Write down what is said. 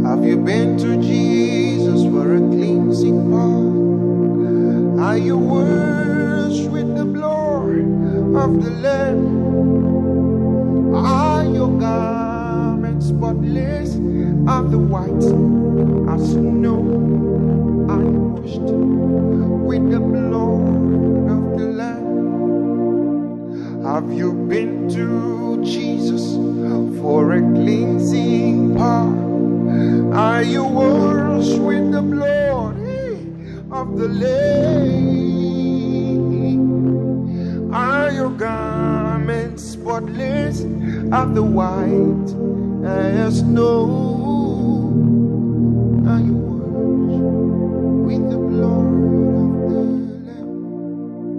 Have you been to Jesus for a cleansing part? Are you washed with the blood of the Lamb? Are your garments spotless of the white as snow? Are you washed with the blood of the Lamb? Have you been to Jesus for a cleansing part? Are you washed with the blood of the Lamb? Are your garments spotless of the white as snow? Are you